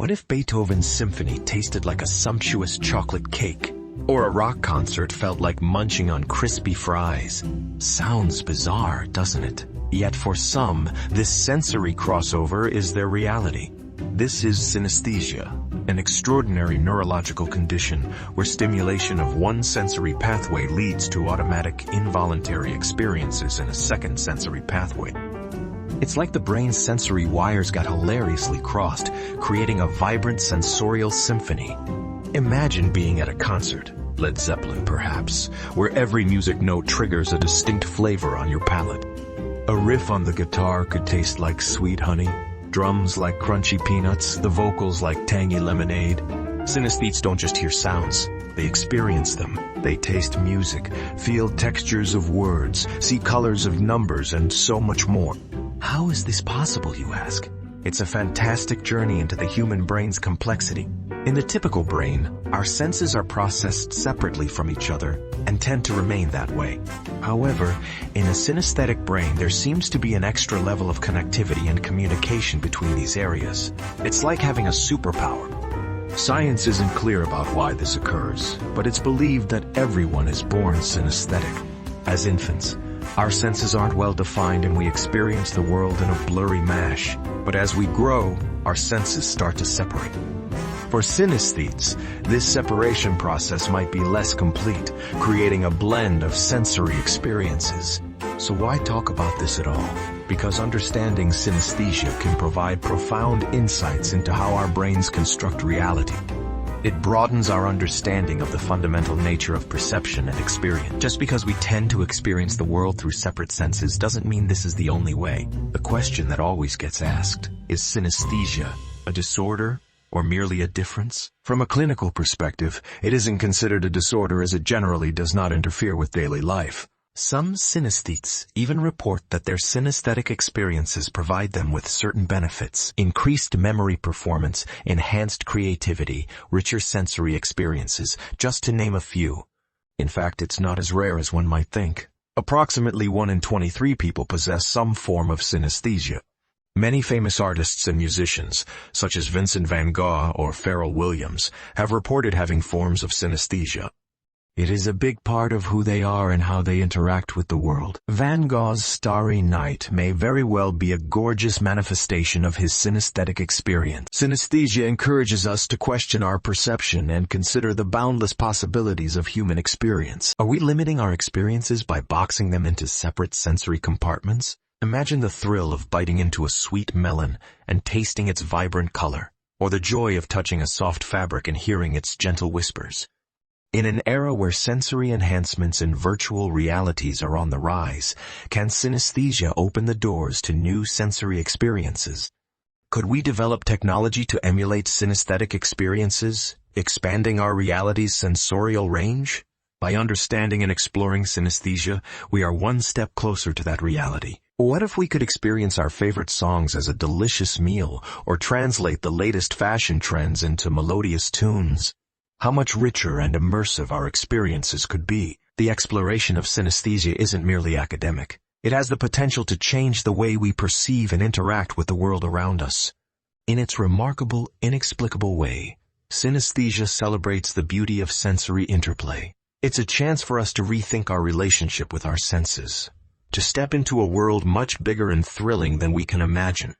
What if Beethoven's symphony tasted like a sumptuous chocolate cake? Or a rock concert felt like munching on crispy fries? Sounds bizarre, doesn't it? Yet for some, this sensory crossover is their reality. This is synesthesia, an extraordinary neurological condition where stimulation of one sensory pathway leads to automatic, involuntary experiences in a second sensory pathway. It's like the brain's sensory wires got hilariously crossed, creating a vibrant sensorial symphony. Imagine being at a concert, Led Zeppelin perhaps, where every music note triggers a distinct flavor on your palate. A riff on the guitar could taste like sweet honey, drums like crunchy peanuts, the vocals like tangy lemonade. Synesthetes don't just hear sounds, they experience them. They taste music, feel textures of words, see colors of numbers, and so much more. How is this possible, you ask? It's a fantastic journey into the human brain's complexity. In the typical brain, our senses are processed separately from each other and tend to remain that way. However, in a synesthetic brain, there seems to be an extra level of connectivity and communication between these areas. It's like having a superpower. Science isn't clear about why this occurs, but it's believed that everyone is born synesthetic. As infants, our senses aren't well defined and we experience the world in a blurry mash. But as we grow, our senses start to separate. For synesthetes, this separation process might be less complete, creating a blend of sensory experiences. So why talk about this at all? Because understanding synesthesia can provide profound insights into how our brains construct reality. It broadens our understanding of the fundamental nature of perception and experience. Just because we tend to experience the world through separate senses doesn't mean this is the only way. The question that always gets asked, is synesthesia a disorder or merely a difference? From a clinical perspective, it isn't considered a disorder as it generally does not interfere with daily life. Some synesthetes even report that their synesthetic experiences provide them with certain benefits: increased memory performance, enhanced creativity, richer sensory experiences, just to name a few. In fact, it's not as rare as one might think. Approximately 1 in 23 people possess some form of synesthesia. Many famous artists and musicians, such as Vincent van Gogh or Pharrell Williams, have reported having forms of synesthesia. It is a big part of who they are and how they interact with the world. Van Gogh's Starry Night may very well be a gorgeous manifestation of his synesthetic experience. Synesthesia encourages us to question our perception and consider the boundless possibilities of human experience. Are we limiting our experiences by boxing them into separate sensory compartments? Imagine the thrill of biting into a sweet melon and tasting its vibrant color, or the joy of touching a soft fabric and hearing its gentle whispers. In an era where sensory enhancements in virtual realities are on the rise, can synesthesia open the doors to new sensory experiences? Could we develop technology to emulate synesthetic experiences, expanding our reality's sensorial range? By understanding and exploring synesthesia, we are one step closer to that reality. What if we could experience our favorite songs as a delicious meal, or translate the latest fashion trends into melodious tunes? How much richer and immersive our experiences could be. The exploration of synesthesia isn't merely academic. It has the potential to change the way we perceive and interact with the world around us. In its remarkable, inexplicable way, synesthesia celebrates the beauty of sensory interplay. It's a chance for us to rethink our relationship with our senses, to step into a world much bigger and thrilling than we can imagine.